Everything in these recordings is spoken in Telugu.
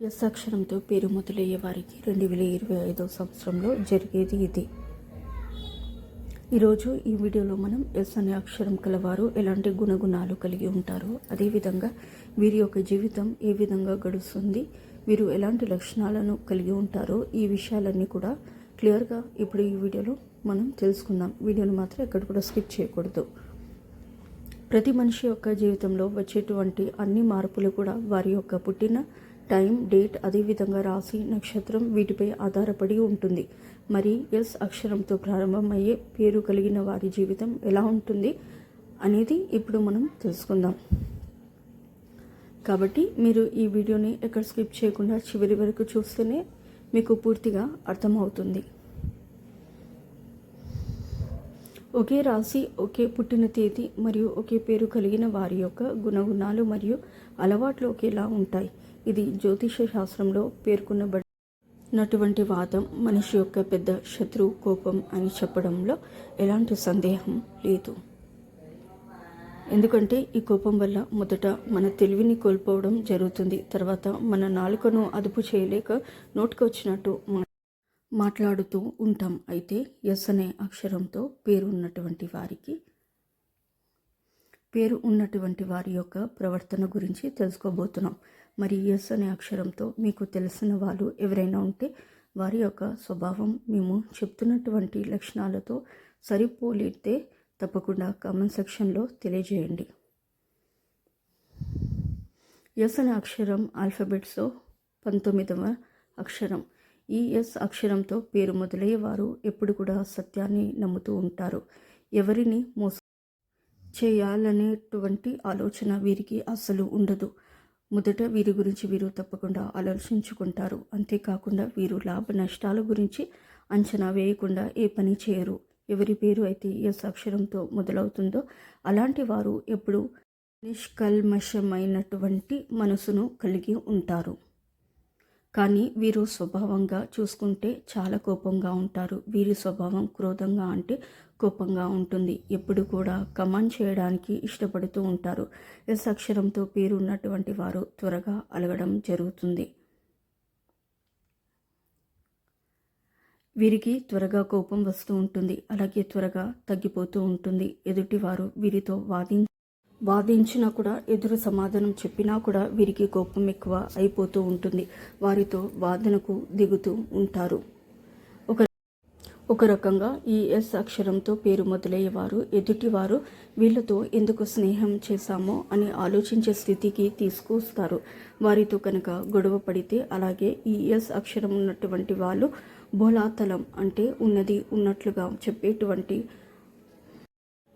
ఎస్ అక్షరంతో పేరు మొదలయ్యే వారికి 2025 సంవత్సరంలో జరిగేది ఇది. ఈరోజు ఈ వీడియోలో మనం ఎస్ అనే అక్షరం కలవారు ఎలాంటి గుణగుణాలు కలిగి ఉంటారో, అదేవిధంగా వీరి యొక్క జీవితం ఏ విధంగా గడుస్తుంది, వీరు ఎలాంటి లక్షణాలను కలిగి ఉంటారో, ఈ విషయాలన్నీ కూడా క్లియర్గా ఇప్పుడు ఈ వీడియోలో మనం తెలుసుకుందాం. వీడియోని మాత్రం ఎక్కడ కూడా స్కిప్ చేయకూడదు. ప్రతి మనిషి యొక్క జీవితంలో వచ్చేటువంటి అన్ని మార్పులు కూడా వారి యొక్క పుట్టిన టైం, డేట్, అదేవిధంగా రాశి, నక్షత్రం వీటిపై ఆధారపడి ఉంటుంది. మరి ఎస్ అక్షరంతో ప్రారంభమయ్యే పేరు కలిగిన వారి జీవితం ఎలా ఉంటుంది అనేది ఇప్పుడు మనం తెలుసుకుందాం. కాబట్టి మీరు ఈ వీడియోని ఎక్కడ స్కిప్ చేయకుండా చివరి వరకు చూస్తేనే మీకు పూర్తిగా అర్థమవుతుంది. ఒకే రాశి, ఒకే పుట్టిన తేదీ మరియు ఒకే పేరు కలిగిన వారి యొక్క గుణగుణాలు మరియు అలవాట్లు ఒకేలా ఉంటాయి. ఇది జ్యోతిష శాస్త్రంలో పేర్కొనబడినటువంటి వాదం. మనిషి యొక్క పెద్ద శత్రువు కోపం అని చెప్పడంలో ఎలాంటి సందేహం లేదు. ఎందుకంటే ఈ కోపం వల్ల మొదట మన తెలివిని కోల్పోవడం జరుగుతుంది. తర్వాత మన నాలుకను అదుపు చేయలేక నోటికి వచ్చినట్టు మాట్లాడుతూ ఉంటాం. అయితే ఎస్ అనే అక్షరంతో పేరు ఉన్నటువంటి వారి యొక్క ప్రవర్తన గురించి తెలుసుకోబోతున్నాం. మరి ఎస్ అనే అక్షరంతో మీకు తెలిసిన వాళ్ళు ఎవరైనా ఉంటే వారి యొక్క స్వభావం మేము చెప్తున్నటువంటి లక్షణాలతో సరిపోలితే తప్పకుండా కామెంట్ సెక్షన్లో తెలియజేయండి. ఎస్ అనే అక్షరం ఆల్ఫాబెట్స్లో 19వ అక్షరం. ఈ ఎస్ అక్షరంతో పేరు మొదలయ్యే వారు ఎప్పుడు కూడా సత్యాన్ని నమ్ముతూ ఉంటారు. ఎవరిని మోసం చేయాలనేటువంటి ఆలోచన వీరికి అస్సలు ఉండదు. మొదట వీరి గురించి వీరు తప్పకుండా ఆలోచించుకుంటారు. అంతేకాకుండా వీరు లాభ నష్టాల గురించి అంచనా వేయకుండా ఏ పని చేయరు. ఎవరి పేరు అయితే ఎస్ అక్షరంతో మొదలవుతుందో అలాంటి వారు ఎప్పుడు నిష్కల్మషమైనటువంటి మనసును కలిగి ఉంటారు. కానీ వీరు స్వభావంగా చూసుకుంటే చాలా కోపంగా ఉంటారు. వీరి స్వభావం క్రోధంగా అంటే కోపంగా ఉంటుంది. ఎప్పుడు కూడా కమాండ్ చేయడానికి ఇష్టపడుతూ ఉంటారు. ఎస్ అక్షరంతో పేరు ఉన్నటువంటి వారు త్వరగా అలగడం జరుగుతుంది. వీరికి త్వరగా కోపం వస్తూ ఉంటుంది. అలాగే త్వరగా తగ్గిపోతూ ఉంటుంది. ఎదుటివారు వీరితో వాదించినా కూడా, ఎదురు సమాధానం చెప్పినా కూడా వీరికి కోపం ఎక్కువ అయిపోతూ ఉంటుంది. వారితో వాదనకు దిగుతూ ఉంటారు. ఒక రకంగా ఈ ఎస్ అక్షరంతో పేరు మొదలయ్యేవారు ఎదుటివారు వీళ్ళతో ఎందుకు స్నేహం చేశామో అని ఆలోచించే స్థితికి తీసుకొస్తారు. వారితో కనుక గొడవ పడితే, అలాగే ఈ ఎస్ అక్షరం ఉన్నటువంటి వాళ్ళు బోలాతలం అంటే ఉన్నది ఉన్నట్లుగా చెప్పేటువంటి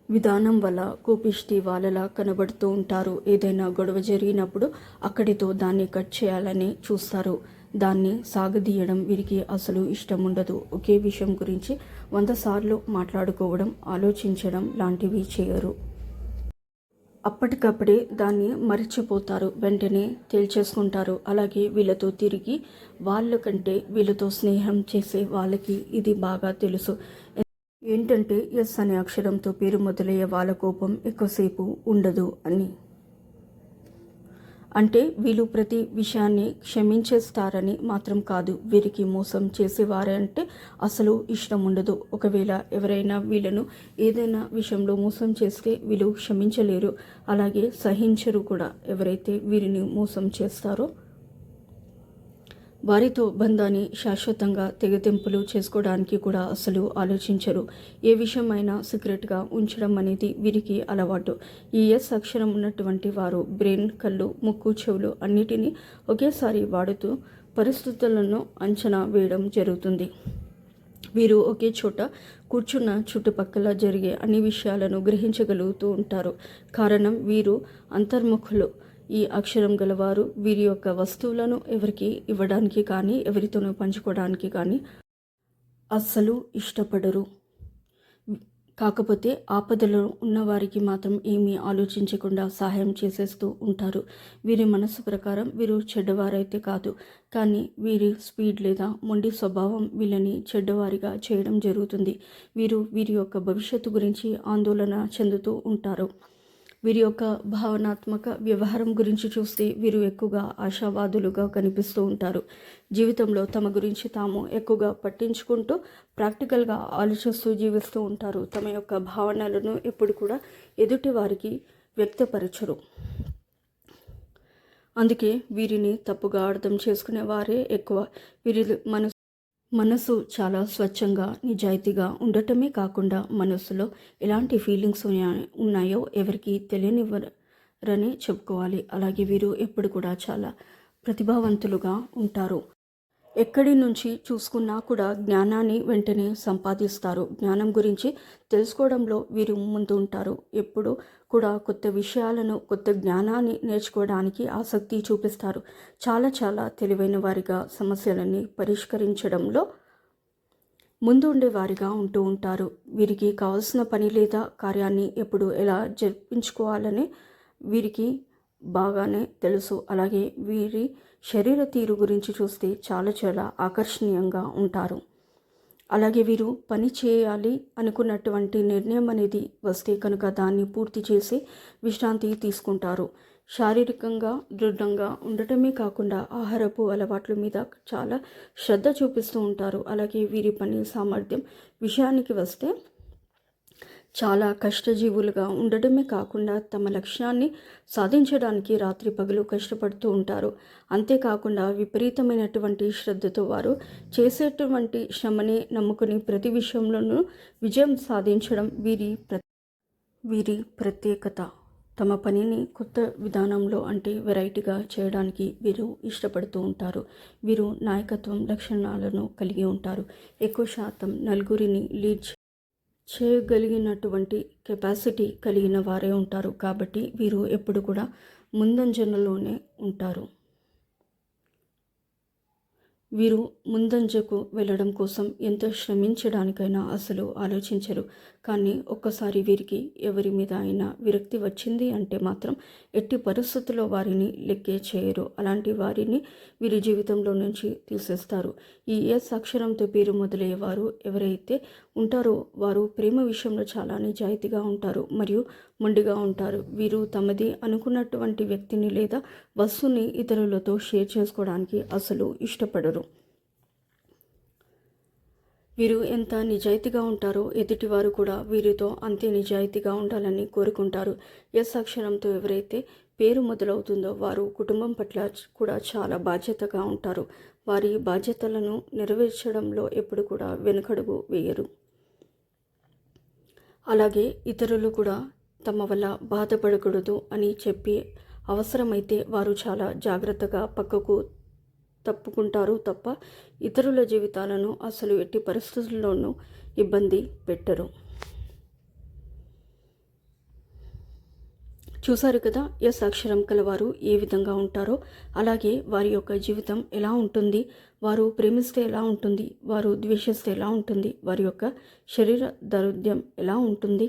విధానం వల్ల కోపిష్టి వాళ్ళలా కనబడుతూ ఉంటారు. ఏదైనా గొడవ జరిగినప్పుడు అక్కడితో దాన్ని కట్ చేయాలని చూస్తారు. దాన్ని సాగదీయడం వీరికి అసలు ఇష్టం ఉండదు. ఒకే విషయం గురించి 100 సార్లు మాట్లాడుకోవడం, ఆలోచించడం లాంటివి చేయరు. అప్పటికప్పుడే దాన్ని మర్చిపోతారు, వెంటనే తేల్చేసుకుంటారు. అలాగే వీళ్ళతో తిరిగి వాళ్ళకంటే వీళ్ళతో స్నేహం చేసే వాళ్ళకి ఇది బాగా తెలుసు. ఏంటంటే ఎస్ అనే అక్షరంతో పేరు మొదలయ్యే వాళ్ళ కోపం ఎక్కువసేపు ఉండదు అని. అంటే వీళ్ళు ప్రతి విషయాన్ని క్షమించేస్తారని మాత్రం కాదు. వీరికి మోసం చేసేవారే అంటే అసలు ఇష్టం ఉండదు. ఒకవేళ ఎవరైనా వీళ్ళను ఏదైనా విషయంలో మోసం చేస్తే వీళ్ళు క్షమించలేరు, అలాగే సహించరు కూడా. ఎవరైతే వీరిని మోసం చేస్తారో వారితో బంధాన్ని శాశ్వతంగా తెగతెంపులు చేసుకోవడానికి కూడా అసలు ఆలోచించరు. ఏ విషయమైనా సీక్రెట్గా ఉంచడం అనేది వీరికి అలవాటు. ఈ ఎస్ అక్షరం ఉన్నటువంటి వారు బ్రెయిన్, కళ్ళు, ముక్కు, చెవులు అన్నిటినీ ఒకేసారి వాడుతూ పరిస్థితులను అంచనా వేయడం జరుగుతుంది. వీరు ఒకే చోట కూర్చున్న చుట్టుపక్కల జరిగే అన్ని విషయాలను గ్రహించగలుగుతూ ఉంటారు. కారణం వీరు అంతర్ముఖులు. ఈ అక్షరం గలవారు వీరి యొక్క వస్తువులను ఎవరికి ఇవ్వడానికి కానీ, ఎవరితోనూ పంచుకోవడానికి కానీ అస్సలు ఇష్టపడరు. కాకపోతే ఆపదలో ఉన్నవారికి మాత్రం ఏమీ ఆలోచించకుండా సహాయం చేసేస్తూ ఉంటారు. వీరి మనసు ప్రకారం వీరు చెడ్డవారైతే కాదు, కానీ వీరి స్పీడ్ లేదా మొండి స్వభావం వీళ్ళని చెడ్డవారిగా చేయడం జరుగుతుంది. వీరి యొక్క భవిష్యత్తు గురించి ఆందోళన చెందుతూ ఉంటారు. వీరి యొక్క భావనాత్మక వ్యవహారం గురించి చూస్తే వీరు ఎక్కువగా ఆశావాదులుగా కనిపిస్తూ ఉంటారు. జీవితంలో తమ గురించి తాము ఎక్కువగా పట్టించుకుంటూ ప్రాక్టికల్గా ఆలోచిస్తూ జీవిస్తూ ఉంటారు. తమ యొక్క భావనలను ఎప్పుడు కూడా ఎదుటి వారికి వ్యక్తపరచరు. అందుకే వీరిని తప్పుగా అర్థం చేసుకునే వారే ఎక్కువ. వీరి మనసు చాలా స్వచ్ఛంగా నిజాయితీగా ఉండటమే కాకుండా మనసులో ఎలాంటి ఫీలింగ్స్ ఉన్నాయో ఎవరికి తెలియనివ్వరని చెప్పుకోవాలి. అలాగే వీరు ఎప్పుడు కూడా చాలా ప్రతిభావంతులుగా ఉంటారు. ఎక్కడి నుంచి చూసుకున్నా కూడా జ్ఞానాన్ని వెంటనే సంపాదిస్తారు. జ్ఞానం గురించి తెలుసుకోవడంలో వీరు ముందు ఉంటారు. ఎప్పుడు కూడా కొత్త విషయాలను కొత్త జ్ఞానాన్ని నేర్చుకోవడానికి ఆసక్తి చూపిస్తారు. చాలా తెలివైన వారిగా సమస్యలని పరిష్కరించడంలో ముందు ఉండేవారిగా ఉంటూ ఉంటారు. వీరికి కావాల్సిన పని లేదా కార్యాన్ని ఎప్పుడు ఎలా జరిపించుకోవాలని వీరికి బాగానే తెలుసు. అలాగే వీరి శరీర తీరు గురించి చూస్తే చాలా ఆకర్షణీయంగా ఉంటారు. అలాగే వీరు పని చేయాలి అనుకున్నటువంటి నిర్ణయం అనేది వస్తే కనుక దాన్ని పూర్తి చేసి విశ్రాంతి తీసుకుంటారు. శారీరకంగా దృఢంగా ఉండటమే కాకుండా ఆహారపు అలవాట్ల మీద చాలా శ్రద్ధ చూపిస్తూ ఉంటారు. అలాగే వీరి పని సామర్థ్యం విషయానికి వస్తే చాలా కష్టజీవులుగా ఉండడమే కాకుండా తమ లక్ష్యాన్ని సాధించడానికి రాత్రి పగలు కష్టపడుతూ ఉంటారు. అంతేకాకుండా విపరీతమైనటువంటి శ్రద్ధతో వారు చేసేటువంటి శ్రమని నమ్ముకుని ప్రతి విషయంలోనూ విజయం సాధించడం వీరి ప్రత్యేకత. తమ పనిని కొత్త విధానంలో అంటే వెరైటీగా చేయడానికి వీరు ఇష్టపడుతూ ఉంటారు. వీరు నాయకత్వం లక్షణాలను కలిగి ఉంటారు. ఎక్కువ శాతం నలుగురిని లీడ్ చేయగలిగినటువంటి కెపాసిటీ కలిగిన వారే ఉంటారు. కాబట్టి వీరు ఎప్పుడు కూడా ముందంజలోనే ఉంటారు. వీరు ముందంజకు వెళ్ళడం కోసం ఎంత శ్రమించడానికైనా అసలు ఆలోచించరు. కానీ ఒక్కసారి వీరికి ఎవరి మీద అయినా విరక్తి వచ్చింది అంటే మాత్రం ఎట్టి పరిస్థితుల్లో వారిని లెక్కే చేయరు. అలాంటి వారిని వీరి జీవితంలో నుంచి తీసేస్తారు. ఈ ఎస్ అక్షరంతో పేరు మొదలయ్యేవారు ఎవరైతే ఉంటారో వారు ప్రేమ విషయంలో చాలా నిజాయితీగా ఉంటారు మరియు మొండిగా ఉంటారు. వీరు తమది అనుకున్నటువంటి వ్యక్తిని లేదా వస్తువుని ఇతరులతో షేర్ చేసుకోవడానికి అసలు ఇష్టపడరు. వీరు ఎంత నిజాయితీగా ఉంటారో ఎదుటివారు కూడా వీరితో అంతే నిజాయితీగా ఉండాలని కోరుకుంటారు. ఎస్ అక్షరంతో ఎవరైతే పేరు మొదలవుతుందో వారు కుటుంబం పట్ల కూడా చాలా బాధ్యతగా ఉంటారు. వారి బాధ్యతలను నెరవేర్చడంలో ఎప్పుడు కూడా వెనుకడుగు వేయరు. అలాగే ఇతరులు కూడా తమ వల్ల బాధపడకూడదు అని చెప్పి అవసరమైతే వారు చాలా జాగ్రత్తగా పక్కకు తప్పుకుంటారు తప్ప ఇతరుల జీవితాలను అసలు ఎట్టి పరిస్థితుల్లోనూ ఇబ్బంది పెట్టరు. చూసారు కదా ఎస్ అక్షరం కలవారు ఏ విధంగా ఉంటారో. అలాగే వారి యొక్క జీవితం ఎలా ఉంటుంది, వారు ప్రేమిస్తే ఎలా ఉంటుంది, వారు ద్వేషిస్తే ఎలా ఉంటుంది, వారి యొక్క శరీర దారుఢ్యం ఎలా ఉంటుంది,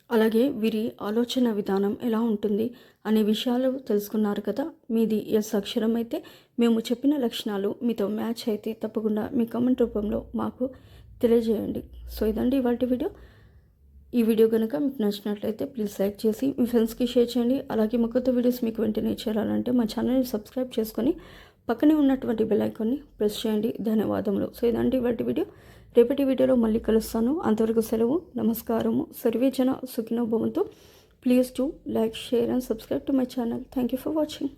అలాగే వీరి ఆలోచన విధానం ఎలా ఉంటుంది అనే విషయాలు తెలుసుకున్నారు కదా. మీది ఎస్ అక్షరం అయితే మేము చెప్పిన లక్షణాలు మీతో మ్యాచ్ అయితే తప్పకుండా మీ కామెంట్ రూపంలో మాకు తెలియజేయండి. సో ఇదండి ఇవాల్టి వీడియో. ఈ వీడియో కనుక మీకు నచ్చినట్లయితే ప్లీజ్ లైక్ చేసి మీ ఫ్రెండ్స్కి షేర్ చేయండి. అలాగే మా కొత్త వీడియోస్ మీకు వెంటనే చేరాలంటే మా ఛానల్ని సబ్స్క్రైబ్ చేసుకొని పక్కనే ఉన్నటువంటి బెల్ ఐకాన్ని ప్రెస్ చేయండి. ధన్యవాదములు. సో ఇదండి ఇవాల్టి వీడియో. రేపటి వీడియోలో మళ్ళీ కలుస్తాను. అంతవరకు సెలవు. నమస్కారము. సర్వే జన సుఖినో భవంతు. Please do like, share and subscribe to my channel. Thank you for watching.